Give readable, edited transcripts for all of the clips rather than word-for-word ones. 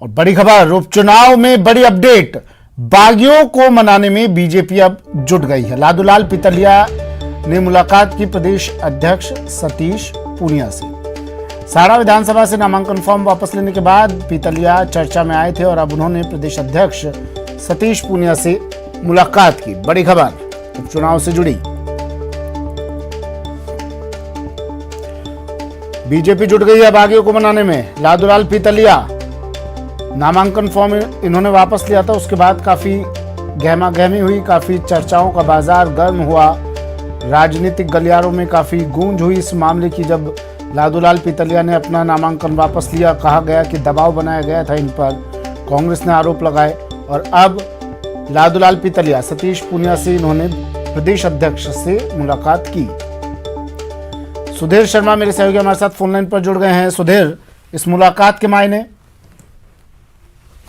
और बड़ी खबर, उपचुनाव में बड़ी अपडेट, बागियों को मनाने में बीजेपी अब जुट गई है। लादूलाल पितलिया ने मुलाकात की प्रदेश अध्यक्ष सतीश पूनिया से। सारा विधानसभा से नामांकन फॉर्म वापस लेने के बाद पितलिया चर्चा में आए थे और अब उन्होंने प्रदेश अध्यक्ष सतीश पूनिया से मुलाकात की। बड़ी खबर उपचुनाव से जुड़ी। बीजेपी जुट गई है बागियों को मनाने में। लादूलाल पितलिया नामांकन फॉर्म इन्होंने वापस लिया था, उसके बाद काफी गहमा गहमी हुई, काफी चर्चाओं का बाजार गर्म हुआ, राजनीतिक गलियारों में काफी गूंज हुई इस मामले की। जब लादूलाल पितलिया ने अपना नामांकन वापस लिया, कहा गया कि दबाव बनाया गया था इन पर, कांग्रेस ने आरोप लगाए और अब लादूलाल पितलिया सतीश पूनिया से इन्होंने प्रदेश अध्यक्ष से मुलाकात की। सुधीर शर्मा मेरे सहयोगी हमारे साथ फोन लाइन पर जुड़ गए हैं। सुधीर, इस मुलाकात के मायने?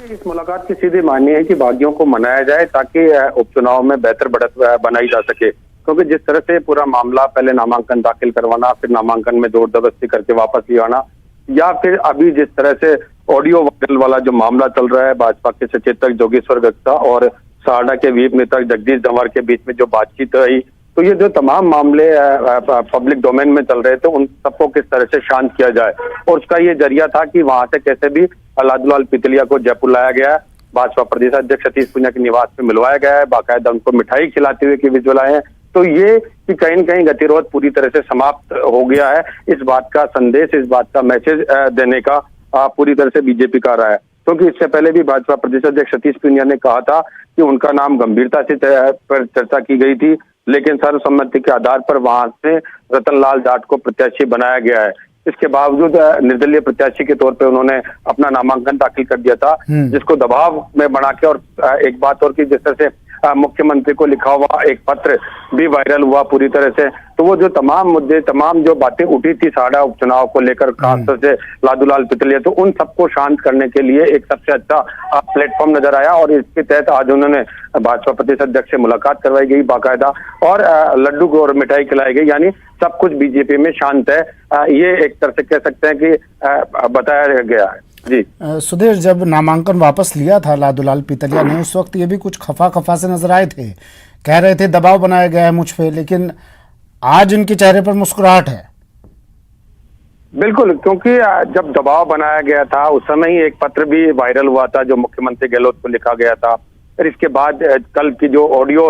इस मुलाकात के सीधे मायने है कि बागियों को मनाया जाए ताकि उपचुनाव में बेहतर बढ़त बनाई जा सके, क्योंकि जिस तरह से पूरा मामला पहले नामांकन दाखिल करवाना, फिर नामांकन में जोर जबरदस्ती करके वापस ले आना, या फिर अभी जिस तरह से ऑडियो वायरल वाला जो मामला चल रहा है भाजपा के सचेतक जोगेश्वर दत्ता और सारडा के वीप नेता जगदीश धंवर के बीच में जो बातचीत रही, तो ये जो तमाम मामले पब्लिक डोमेन में चल रहे थे उन सबको किस तरह से शांत किया जाए, और उसका ये जरिया था कि वहां से कैसे भी लादूलाल पितलिया को जयपुर लाया गया है, भाजपा प्रदेश अध्यक्ष सतीश पूनिया के निवास में मिलवाया गया है, बाकायदा उनको मिठाई खिलाते हुए की विजुअल आए हैं। तो ये कि कहीं न कहीं गतिरोध पूरी तरह से समाप्त हो गया है, इस बात का संदेश, इस बात का मैसेज देने का पूरी तरह से बीजेपी का रहा है। क्योंकि इससे पहले भी भाजपा प्रदेश अध्यक्ष सतीश पूनिया ने कहा था कि उनका नाम गंभीरता से पर चर्चा की गई थी, लेकिन सर्वसम्मति के आधार पर वहां से रतनलाल जाट को प्रत्याशी बनाया गया है। इसके बावजूद निर्दलीय प्रत्याशी के तौर पे उन्होंने अपना नामांकन दाखिल कर दिया था, जिसको दबाव में बना के, और एक बात और की जिस तरह से मुख्यमंत्री को लिखा हुआ एक पत्र भी वायरल हुआ पूरी तरह से। तो वो जो तमाम मुद्दे, तमाम जो बातें उठी थी साड़ा उपचुनाव को लेकर, खासतौर से लादूलाल पितलिया, तो उन सबको शांत करने के लिए एक सबसे अच्छा प्लेटफॉर्म नजर आया, और इसके तहत आज उन्होंने भाजपा प्रदेश अध्यक्ष से मुलाकात करवाई गई बाकायदा, और लड्डू और मिठाई खिलाई गई, यानी सब कुछ बीजेपी में शांत है, ये एक तरह से कह सकते हैं कि बताया गया है। जी सुधीर, जब नामांकन वापस लिया था लादूलाल पितलिया ने, उस वक्त ये भी कुछ खफा से नजर आए थे, कह रहे थे दबाव बनाया गया है मुझ पे, लेकिन आज इनके चेहरे पर मुस्कुराहट है। बिल्कुल, क्योंकि जब दबाव बनाया गया था उस समय ही एक पत्र भी वायरल हुआ था जो मुख्यमंत्री गहलोत को लिखा गया था, फिर इसके बाद कल की जो ऑडियो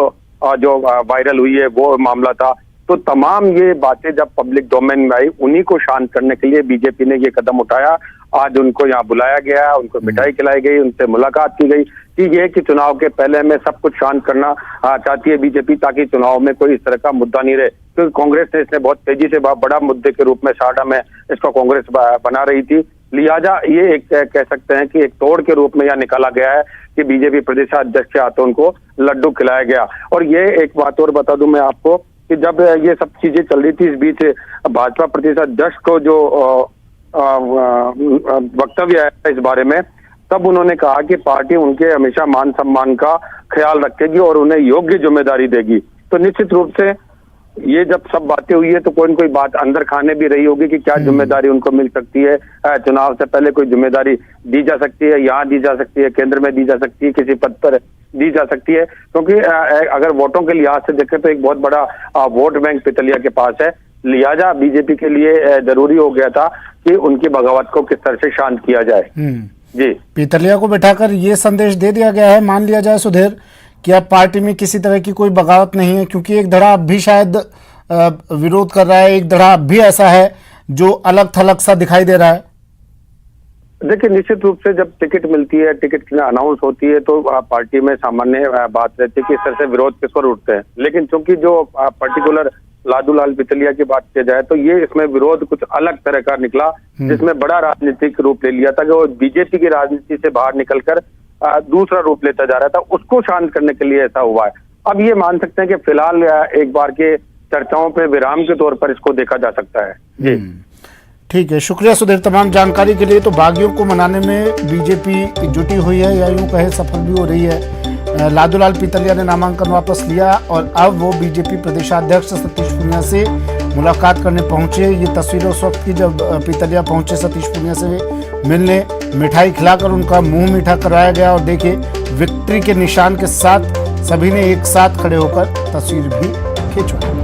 जो वायरल हुई है वो मामला था। तो तमाम ये बातें जब पब्लिक डोमेन में आई, उन्हीं को शांत करने के लिए बीजेपी ने ये कदम उठाया। आज उनको यहाँ बुलाया गया, उनको मिठाई खिलाई गई, उनसे मुलाकात की गई कि ये कि चुनाव के पहले में सब कुछ शांत करना चाहती है बीजेपी, ताकि चुनाव में कोई इस तरह का मुद्दा नहीं रहे। क्योंकि कांग्रेस ने इसने बहुत तेजी से बड़ा मुद्दे के रूप में सारडा में इसको कांग्रेस बना रही थी, लिहाजा ये एक कह सकते हैं कि एक तोड़ के रूप में यहाँ निकाला गया है कि बीजेपी प्रदेश अध्यक्ष के हाथों उनको लड्डू खिलाया गया। और ये एक बात और बता दूं मैं आपको कि जब ये सब चीजें चल रही थी, इस बीच भाजपा प्रदेश अध्यक्ष को जो वक्तव्य है इस बारे में, तब उन्होंने कहा कि पार्टी उनके हमेशा मान सम्मान का ख्याल रखेगी और उन्हें योग्य जिम्मेदारी देगी। तो निश्चित रूप से ये जब सब बातें हुई है तो कोई न कोई बात अंदर खाने भी रही होगी कि क्या जिम्मेदारी उनको मिल सकती है, चुनाव से पहले कोई जिम्मेदारी दी जा सकती है, यहाँ दी जा सकती है, केंद्र में दी जा सकती है, किसी पद पर दी जा सकती है। क्योंकि अगर वोटों के लिहाज से देखें तो एक बहुत बड़ा वोट बैंक पितलिया के पास है, लिहाजा बीजेपी के लिए जरूरी हो गया था कि उनकी बगावत को किस तरह से शांत किया जाए। जी, पितलिया को बिठाकर ये संदेश दे दिया गया है, मान लिया जाए सुधीर, कि अब पार्टी में किसी तरह की कोई बगावत नहीं है, क्योंकि एक धड़ा अब भी शायद विरोध कर रहा है, एक धड़ा अब भी ऐसा है जो अलग थलग सा दिखाई दे रहा है। देखिए, निश्चित रूप से जब टिकट मिलती है, टिकट अनाउंस होती है, तो पार्टी में सामान्य बात रहती है कि इस तरह से विरोध किस पर उठते हैं, लेकिन चूंकि जो पर्टिकुलर लादूलाल पितलिया की बात की जाए तो ये इसमें विरोध कुछ अलग तरह का निकला, जिसमें बड़ा राजनीतिक रूप ले लिया था, जो बीजेपी की राजनीति से बाहर निकलकर दूसरा रूप लेता जा रहा था, उसको शांत करने के लिए ऐसा हुआ है। अब ये मान सकते हैं कि फिलहाल एक बार के चर्चाओं पे विराम के तौर पर इसको देखा जा सकता है। जी ठीक है, शुक्रिया सुधीर तमाम जानकारी के लिए। तो बागियों को मनाने में बीजेपी जुटी हुई है, या यूं कहे सफल भी हो रही है। लादूलाल पितलिया ने नामांकन वापस लिया और अब वो बीजेपी प्रदेशाध्यक्ष सतीश पूनिया से मुलाकात करने पहुंचे। ये तस्वीरें उस वक्त की जब पीतलिया पहुंचे सतीश पूनिया से मिलने, मिठाई खिलाकर उनका मुंह मीठा कराया गया। और देखिए विक्ट्री के निशान के साथ सभी ने एक साथ खड़े होकर तस्वीर भी खिंचवाई।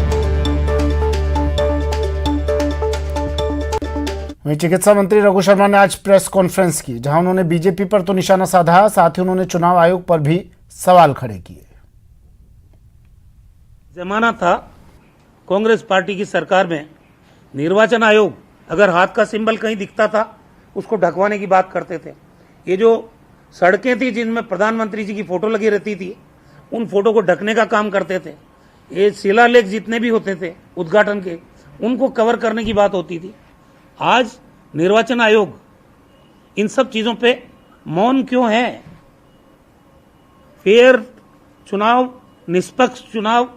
वहीं चिकित्सा मंत्री रघु शर्मा ने आज प्रेस कॉन्फ्रेंस की, जहां उन्होंने बीजेपी पर तो निशाना साधा, साथ ही उन्होंने चुनाव आयोग पर भी सवाल खड़े किए। जमाना था कांग्रेस पार्टी की सरकार में, निर्वाचन आयोग अगर हाथ का सिंबल कहीं दिखता था उसको ढकवाने की बात करते थे। ये जो सड़कें थी जिनमें प्रधानमंत्री जी की फोटो लगी रहती थी, उन फोटो को ढकने का काम करते थे। ये शिलालेख जितने भी होते थे उद्घाटन के, उनको कवर करने की बात होती थी। आज निर्वाचन आयोग इन सब चीजों पे मौन क्यों है? फेयर चुनाव, निष्पक्ष चुनाव,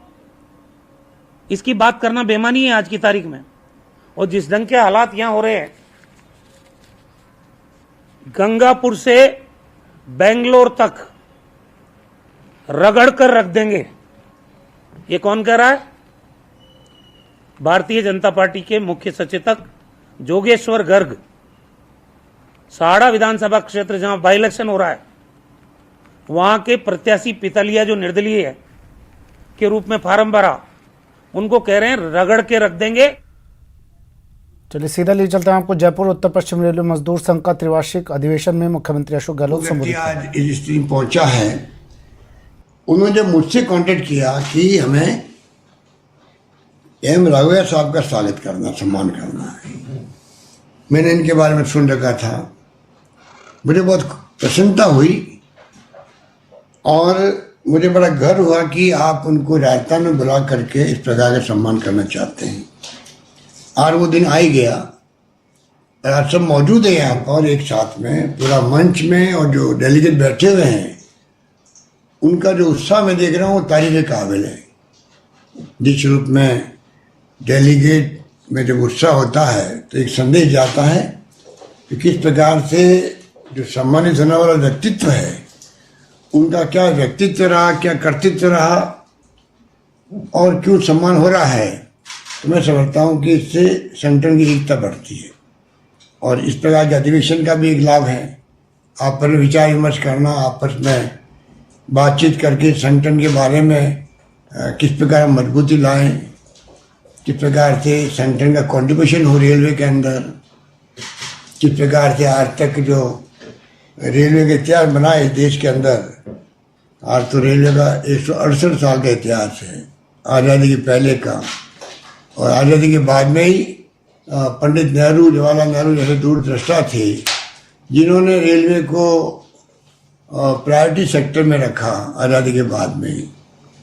इसकी बात करना बेमानी है आज की तारीख में। और जिस ढंग के हालात यहां हो रहे हैं, गंगापुर से बेंगलोर तक रगड़ कर रख देंगे, ये कौन कह रहा है? भारतीय जनता पार्टी के मुख्य सचेतक जोगेश्वर गर्ग। साड़ा विधानसभा क्षेत्र जहां बाई इलेक्शन हो रहा है, वहां के प्रत्याशी पितलिया जो निर्दलीय है के रूप में फार्म भरा, उनको कह रहे हैं रगड़ के रख देंगे। चलिए सीधा ले चलते हैं आपको जयपुर। उत्तर पश्चिम रेलवे मजदूर संघ का त्रिवार्षिक अधिवेशन में मुख्यमंत्री अशोक गहलोत संबोधित। आज इस स्ट्रीम पहुंचा है, उन्होंने जब मुझसे कांटेक्ट किया कि हमें एम राघवैया साहब का स्वागत करना, सम्मान करना है। मैंने इनके बारे में सुन रखा था, मुझे बहुत प्रसन्नता हुई और मुझे बड़ा गर्व हुआ कि आप उनको राजस्थान में बुला करके इस प्रकार का सम्मान करना चाहते हैं। और वो दिन आ ही गया, आज सब मौजूद है यहाँ पर एक साथ में, पूरा मंच में, और जो डेलीगेट बैठे हुए हैं उनका जो उत्साह मैं देख रहा हूँ वो तारीफ काबिल है। जिस रूप में डेलीगेट में जब उत्साह होता है तो एक संदेश जाता है कि किस प्रकार से जो सम्मानित होने वाला व्यक्तित्व है उनका क्या व्यक्तित्व रहा, क्या कर्तृत्व रहा और क्यों सम्मान हो रहा है। तो मैं समझता हूँ कि इससे संगठन की एकता बढ़ती है और इस प्रकार के अधिवेशन का भी एक लाभ है। आप पर विचार विमर्श करना, आपस में बातचीत करके संगठन के बारे में किस प्रकार मजबूती लाएं, किस प्रकार से संगठन का कंट्रीब्यूशन हो रेलवे के अंदर, किस प्रकार से आज तक जो रेलवे का इतिहास बना है इस देश के अंदर। आज तो रेलवे का 168 साल का इतिहास है, आज़ादी के पहले का, और आज़ादी के बाद में ही पंडित नेहरू, जवाहरलाल नेहरू जैसे दूरदृष्टा थे जिन्होंने रेलवे को प्रायोरिटी सेक्टर में रखा। आज़ादी के बाद में ही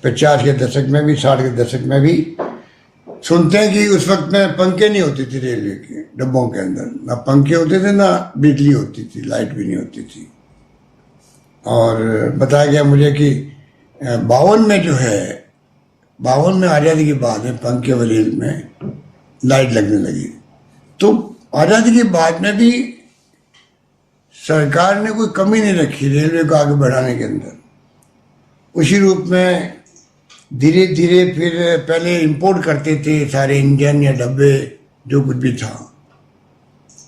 50 के दशक में भी, 60 के दशक में भी सुनते हैं कि उस वक्त में पंखे नहीं होती थी रेलवे के डब्बों के अंदर, ना पंखे होते थे ना बिजली होती थी, लाइट भी नहीं होती थी। और बताया गया मुझे कि 52 में जो है, 52 में आज़ादी के बाद में पंखे व रेल में लाइट लगने लगी। तो आज़ादी के बाद में भी सरकार ने कोई कमी नहीं रखी रेलवे को आगे बढ़ाने के अंदर। उसी रूप में धीरे धीरे फिर पहले इंपोर्ट करते थे सारे इंजन या डब्बे जो कुछ भी था,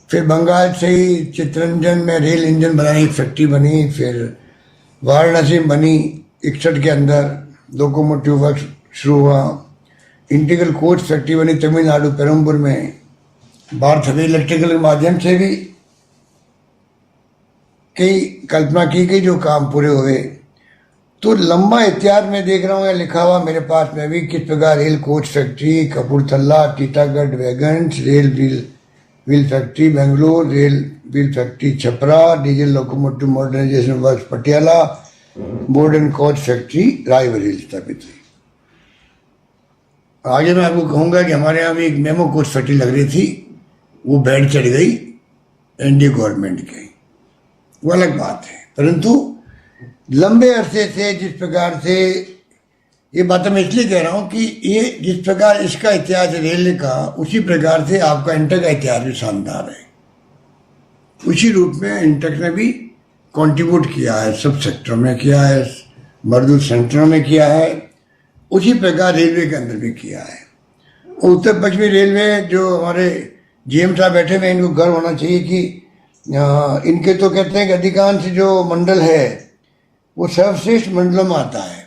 फिर बंगाल से ही चित्तरंजन में रेल इंजन बनाने की फैक्ट्री बनी, फिर वाराणसी में बनी 61 के अंदर लोकोमोटिव वर्क शुरू हुआ, इंटीग्रल कोच फैक्ट्री बनी तमिलनाडु पेरम्बूर में, भारत हवी इलेक्ट्रिकल के माध्यम से भी कई कल्पना की गई जो काम पूरे हुए। तो लंबा इतिहास में देख रहा हूँ या लिखा हुआ मेरे पास में भी, किस प्रकार rail coach factory Kapurthala, Titagarh wagons, rail wheel factory Bangalore, rail wheel factory Chhapra, diesel locomotive modernisation works Patiala, board and coach factory Raebareli स्थापित हुई। आगे मैं आपको कहूँगा कि हमारे यहाँ भी एक मेमो कोच फैक्ट्री लग रही थी, वो बैंड चढ़ गई एनडीए गवर्नमेंट के, वो अलग बात है। परंतु लंबे अरसे से जिस प्रकार से, ये बात मैं इसलिए कह रहा हूँ कि ये जिस प्रकार इसका इतिहास है रेलवे का, उसी प्रकार से आपका इंटर का इतिहास भी शानदार है। उसी रूप में इंटर ने भी कंट्रीब्यूट किया है, सब सेक्टरों में किया है, मजदूर सेंटरों में किया है, उसी प्रकार रेलवे के अंदर भी किया है। उत्तर पश्चिमी रेलवे जो हमारे जीएम साहब बैठे हुए हैं, इनको गर्व होना चाहिए कि इनके तो कहते हैं कि अधिकांश जो मंडल है वो सर्वश्रेष्ठ मंडलों में आता है।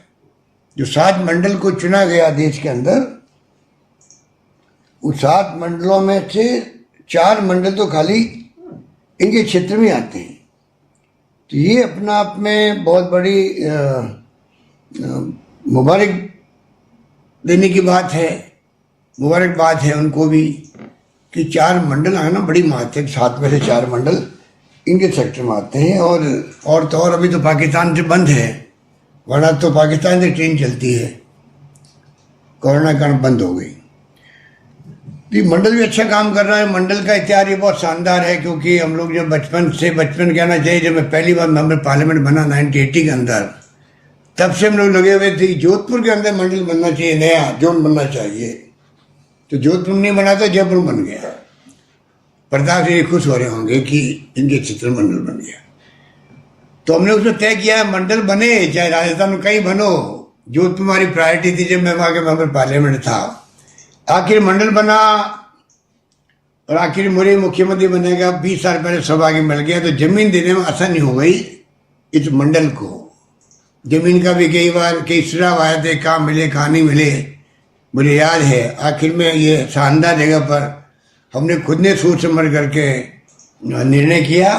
जो 7 मंडल को चुना गया देश के अंदर, उस 7 मंडलों में से 4 मंडल तो खाली इनके क्षेत्र में आते हैं। तो ये अपना आप में बहुत बड़ी मुबारक देने की बात है, मुबारकबाद है उनको भी कि 4 मंडल आना बड़ी बात है। 7 में से 4 मंडल इनके सेक्टर में आते हैं। और तो और अभी तो पाकिस्तान से बंद है, वरना तो पाकिस्तान से ट्रेन चलती है, कोरोना के कारण बंद हो गई। ये मंडल भी अच्छा काम कर रहा है। मंडल का इतिहास ये बहुत शानदार है, क्योंकि हम लोग जब बचपन कहना चाहिए, जब मैं पहली बार मेंबर पार्लियामेंट बना 1980 के अंदर, तब से हम लोग लगे हुए थे जोधपुर के अंदर मंडल बनना चाहिए, नया जोन बनना चाहिए। तो जोधपुर नहीं बना तो जयपुर बन गया। प्रताप सिंह खुश हो रहे होंगे कि इनके क्षेत्र मंडल बन गया। तो हमने उसमें तय किया मंडल बने, चाहे राजस्थान में कहीं बनो। जोधपुर हमारी प्रायोरिटी थी जब मैं वहाँ के मेंबर पार्लियामेंट था। आखिर मंडल बना और आखिर मुझे मुख्यमंत्री बनेगा 20 साल पहले सौभाग्य मिल गया। तो जमीन देने में आसानी हो गई इस मंडल को। जमीन का भी कई बार कई सुझाव आए थे, कहाँ मिले कहाँ नहीं मिले, मुझे याद है। आखिर में ये शानदार जगह पर हमने खुद ने सोच समझ करके निर्णय किया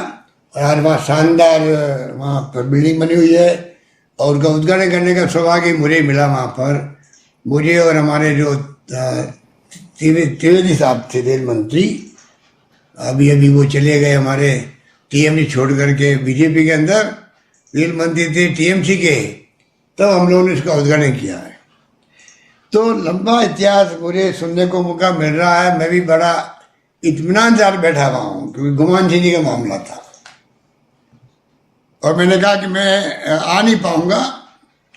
और आज वहाँ शानदार वहाँ पर बिल्डिंग बनी हुई है और उसका उद्घाटन करने का सौभाग्य मुझे मिला वहाँ पर। मुझे और हमारे जो त्रिवेदी साहब थे रेल मंत्री, अभी वो चले गए हमारे टीएमसी छोड़ करके बीजेपी के अंदर, रेल मंत्री थे टीएमसी के, तब हम लोगों ने इसका उद्घाटन किया है। तो लंबा इतिहास मुझे सुनने को मौका मिल रहा है। मैं भी बड़ा इत्मीनान से बैठा हुआ हूँ, क्योंकि गुमान सिंह जी का मामला था और मैंने कहा कि मैं आ नहीं पाऊंगा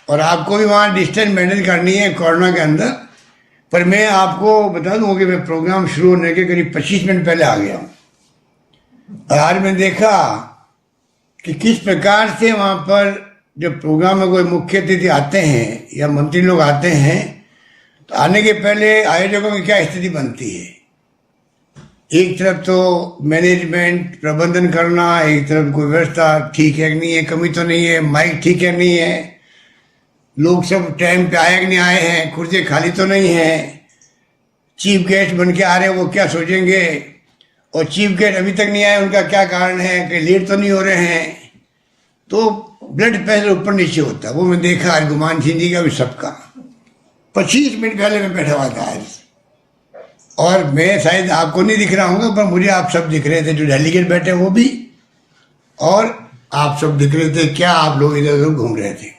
और आपको भी वहाँ डिस्टेंस मेंटेन करनी है कोरोना के अंदर। पर मैं आपको बता दूँ कि मैं प्रोग्राम शुरू होने के करीब 25 मिनट पहले आ गया हूँ। और आज मैंने देखा कि किस प्रकार से वहाँ पर जब प्रोग्राम में कोई मुख्य अतिथि आते हैं या मंत्री लोग आते हैं, तो आने के पहले आयोजकों की क्या स्थिति बनती है। एक तरफ तो मैनेजमेंट प्रबंधन करना, एक तरफ कोई व्यवस्था ठीक है कि नहीं है, कमी तो नहीं है, माइक ठीक है नहीं है, लोग सब टाइम पे आए कि नहीं आए हैं, कुर्सी खाली तो नहीं है, चीफ गेस्ट बन के आ रहे हैं वो क्या सोचेंगे, और चीफ गेस्ट अभी तक नहीं आए उनका क्या कारण है, कि लेट तो नहीं हो रहे हैं। तो ब्लड प्रेशर ऊपर नीचे होता है। वो मैं देखा आज गुमान सिंह जी का भी सबका। 25 मिनट पहले मैं बैठा हुआ था आज, और मैं शायद आपको नहीं दिख रहा हूँ पर मुझे आप सब दिख रहे थे, जो डेलीगेट बैठे वो भी, और आप सब दिख रहे थे। क्या आप लोग इधर उधर घूम रहे थे।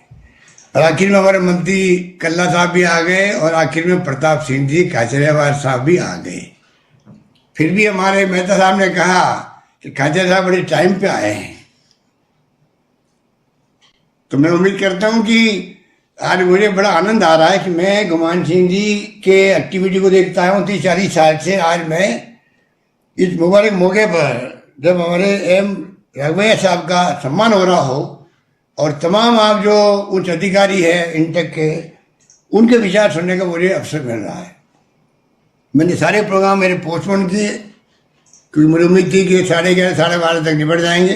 और आखिर में हमारे मंत्री कल्ला साहब भी आ गए और आखिर में प्रताप सिंह जी खाचरियावास साहब भी आ गए। फिर भी हमारे मेहता साहब ने कहा कि खाचर साहब बड़े टाइम पे आए हैं। तो मैं उम्मीद करता हूँ कि आज मुझे बड़ा आनंद आ रहा है कि मैं गुमान सिंह जी के एक्टिविटी को देखता हूँ 30-40 साल से। आज मैं इस मुबारक मौके पर जब हमारे एम राघवैया साहब का सम्मान हो रहा हो और तमाम आप जो उच्च अधिकारी है इंटेक के, उनके विचार सुनने का मुझे अवसर मिल रहा है। मैंने सारे प्रोग्राम मेरे पोस्टपोन किए, क्योंकि मुझे उम्मीद थी कि 11:30 12:30 तक निपट जाएंगे,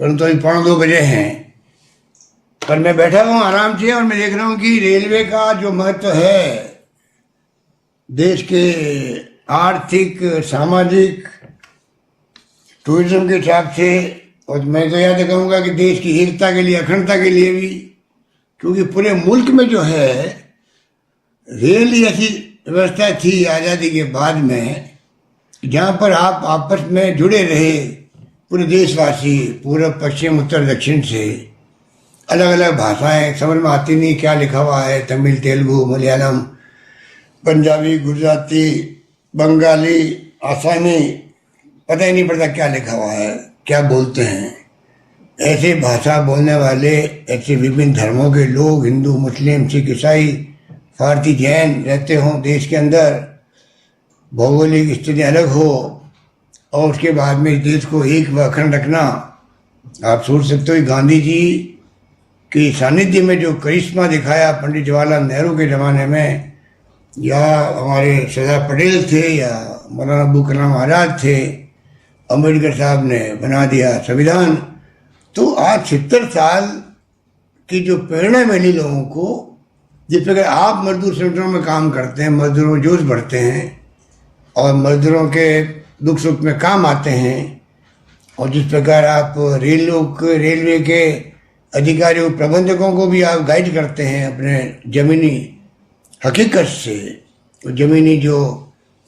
परंतु अभी 1:45 बजे हैं। पर मैं बैठा हूँ आराम से और मैं देख रहा हूँ कि रेलवे का जो महत्व है देश के आर्थिक, सामाजिक, टूरिज्म के हिसाब से, और मैं तो याद कहूँगा कि देश की एकता के लिए, अखंडता के लिए भी, क्योंकि पूरे मुल्क में जो है रेल ही ऐसी व्यवस्था थी आज़ादी के बाद में जहाँ पर आप आपस में जुड़े रहे, पूरे देशवासी, पूर्व पश्चिम उत्तर दक्षिण से। अलग अलग भाषाएं समझ में आती नहीं क्या लिखा हुआ है, तमिल, तेलुगु, मलयालम, पंजाबी, गुजराती, बंगाली, आसामी, पता ही नहीं पड़ता क्या लिखा हुआ है, क्या बोलते हैं। ऐसे भाषा बोलने वाले, ऐसे विभिन्न धर्मों के लोग, हिंदू, मुस्लिम, सिख, ईसाई, फारसी, जैन रहते हों देश के अंदर, भौगोलिक स्थिति अलग हो, और उसके बाद में इस देश को एक व अखंड रखना। आप सोच सकते हो गांधी जी के सानिध्य में जो करिश्मा दिखाया पंडित जवाहरलाल नेहरू के ज़माने में, या हमारे सरदार पटेल थे या मौलाना अबुल कलाम आज़ाद थे, अम्बेडकर साहब ने बना दिया संविधान। तो आज 70 साल की जो प्रेरणा मिली लोगों को, जिस प्रकार आप मजदूर संगठनों में काम करते हैं, मजदूरों में जोश बढ़ते हैं और मजदूरों के दुख सुख में काम आते हैं, और जिस प्रकार आप रेलवे के अधिकारियों प्रबंधकों को भी आप गाइड करते हैं अपने ज़मीनी हकीकत से, तो ज़मीनी जो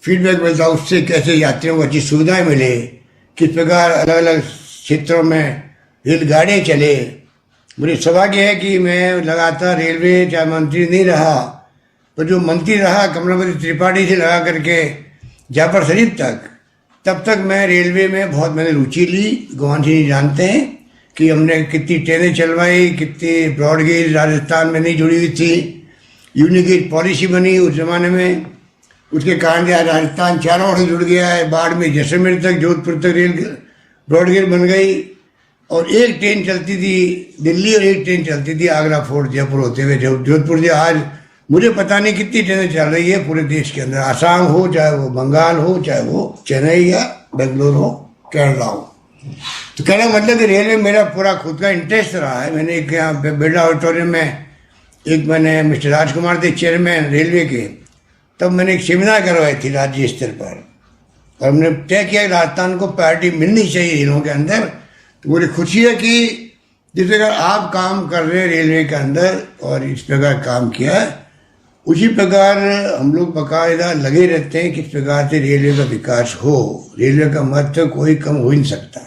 फीडबैक मिलता है उससे कैसे यात्रियों को अच्छी सुविधाएं मिले, किस प्रकार अलग अलग क्षेत्रों में रेलगाड़ियाँ चले। मुझे सौभाग्य है कि मैं लगातार रेलवे चाहे मंत्री नहीं रहा, पर जो मंत्री रहा कमलापति त्रिपाठी से लगा करके जाफर शरीफ तक, तब तक मैं रेलवे में बहुत मैंने रुचि ली। गोवान जी जानते हैं कि हमने कितनी ट्रेनें चलवाई, कितनी ब्रॉडगेज राजस्थान में नहीं जुड़ी हुई थी, यूनिगेज पॉलिसी बनी उस ज़माने में, उसके कारण आज राजस्थान चारों ओर से जुड़ गया है। बाड़मेर जैसलमेर तक, जोधपुर तक रेल ब्रॉडगेज बन गई, और एक ट्रेन चलती थी दिल्ली और एक ट्रेन चलती थी आगरा फोर्ट जयपुर होते हुए जोधपुर से। आज मुझे पता नहीं कितनी ट्रेनें चल रही है पूरे देश के अंदर, आसाम हो, चाहे वो बंगाल हो, चाहे वो चेन्नई या बेंगलोर हो, केरला हो। तो कहना मतलब कि रेलवे मेरा पूरा खुद का इंटरेस्ट रहा है। मैंने एक यहाँ बिरला ऑडिटोरियम में मैंने मिस्टर राजकुमार थे चेयरमैन रेलवे के, तब मैंने एक सेमिनार करवाई थी राज्य स्तर पर, और हमने तय किया कि राजस्थान को प्रायोरिटी मिलनी चाहिए रेलों के अंदर। तो मुझे खुशी है कि जिस प्रकार आप काम कर रहे हैं रेलवे के अंदर और इस प्रकार काम किया है, उसी प्रकार हम लोग बाकायदा लगे रहते हैं किस प्रकार से रेलवे का विकास हो। रेलवे का महत्व कोई कम हो ही नहीं सकता,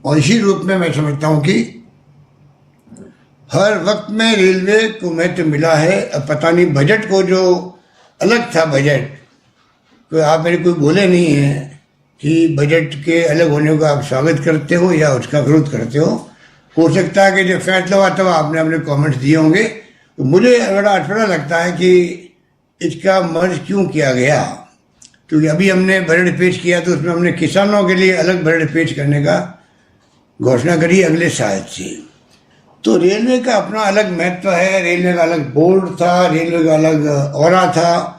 और इसी रूप में मैं समझता हूँ कि हर वक्त में रेलवे को महत्व मिला है। अब पता नहीं बजट को जो अलग था बजट, तो आप मेरे कोई बोले नहीं हैं कि बजट के अलग होने को आप स्वागत करते हो या उसका विरोध करते हो सकता है कि जो फैसला हुआ था आपने अपने कमेंट्स दिए होंगे। तो मुझे बड़ा अटपटा लगता है कि इसका मर्ज क्यों किया गया, क्योंकि अभी हमने बजट पेश किया तो उसमें हमने किसानों के लिए अलग बजट पेश करने का घोषणा करी अगले साल से। तो रेलवे का अपना अलग महत्व है, रेलवे का अलग बोर्ड था, रेलवे का अलग ऑरा था।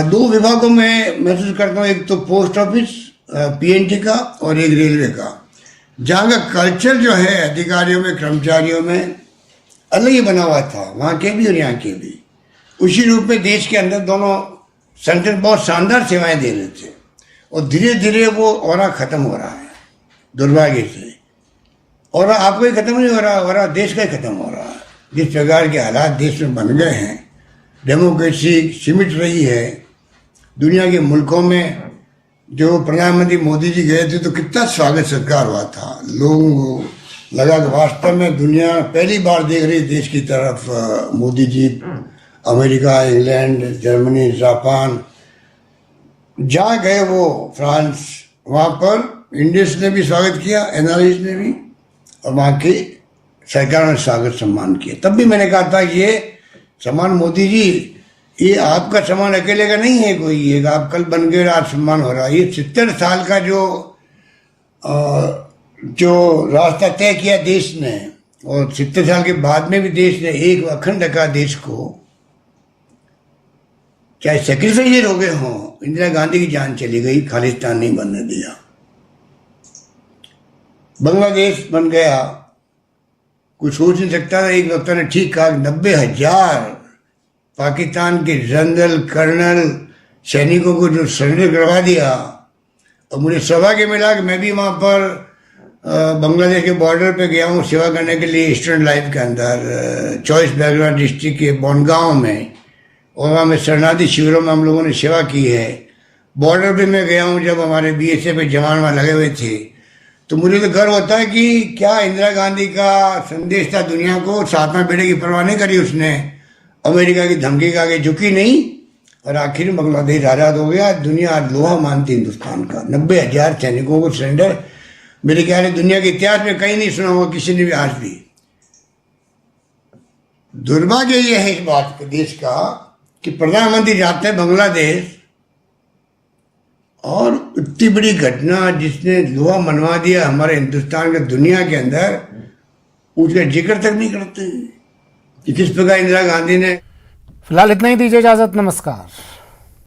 दो विभागों में महसूस करता हूँ, एक तो पोस्ट ऑफिस पीएनटी का और एक रेलवे का, जहाँ का कल्चर जो है अधिकारियों में कर्मचारियों में अलग ही बना हुआ था, वहाँ के भी और यहाँ के भी। उसी रूप में देश के अंदर दोनों संगठन बहुत शानदार सेवाएं दे रहे थे, और धीरे धीरे वो ऑरा खत्म हो रहा है दुर्भाग्य से। और आपको ही खत्म नहीं हो रहा, और देश का ही खत्म हो रहा है। जिस प्रकार के हालात देश में बन गए हैं, डेमोक्रेसी सिमट रही है। दुनिया के मुल्कों में जो प्रधानमंत्री मोदी जी गए थे तो कितना स्वागत सत्कार हुआ था, लोगों को लगा कि वास्तव में दुनिया पहली बार देख रही देश की तरफ Modi ji. America, England, Germany, Japan जहाँ गए वो फ्रांस, वहाँ पर इंडियंस ने भी स्वागत किया, एनआरआईज ने भी, और वहाँ की सरकार ने स्वागत सम्मान किया। तब भी मैंने कहा था ये सम्मान मोदी जी, ये आपका सम्मान अकेले का नहीं है कोई, ये आप कल बन गए आज सम्मान हो रहा है। ये 70 साल का जो रास्ता तय किया देश ने, और 70 साल के बाद में भी देश ने एक अखंड रखा देश को, चाहे सेक्रीफाइस हो गए हों। इंदिरा गांधी की जान चली गई, खालिस्तान नहीं बनने दिया, बांग्लादेश बन गया, कुछ सोच नहीं सकता था। एक वक्त ने ठीक कहा 90,000 पाकिस्तान के जनरल कर्नल सैनिकों को जो सरेंडर करवा दिया। और मुझे सौभाग्य मिला कि मैं भी वहाँ पर बांग्लादेश के बॉर्डर पे गया हूँ सेवा करने के लिए, स्टूडेंट लाइफ के अंदर चॉइस बैकग्राउंड डिस्ट्रिक्ट के बोनगांव में, और वहाँ में शरणार्थी शिविरों में हम लोगों ने सेवा की है। बॉर्डर पे मैं गया हूँ जब हमारे बीएसएफ के जवान वहाँ लगे हुए थे, तो मुझे तो गर्व होता है कि क्या इंदिरा गांधी का संदेश था दुनिया को, सातवां बेटे की परवाह नहीं करी उसने, अमेरिका की धमकी के आगे झुकी नहीं, और आखिर में बांग्लादेश आज़ाद हो गया। दुनिया आज लोहा मानती हिंदुस्तान का। 90,000 सैनिकों को सरेंडर, मेरे ख्याल है दुनिया के इतिहास में कहीं नहीं सुना होगा किसी ने भी आज भी। दुर्भाग्य यह है इस बात के देश का कि प्रधानमंत्री जाते हैं बांग्लादेश, और इतनी बड़ी घटना जिसने लोहा मनवा दिया हमारे हिंदुस्तान के दुनिया के अंदर, उसका जिक्र तक नहीं करते कि किस प्रकार इंदिरा गांधी ने। फिलहाल इतना ही, दीजिए इजाजत, नमस्कार।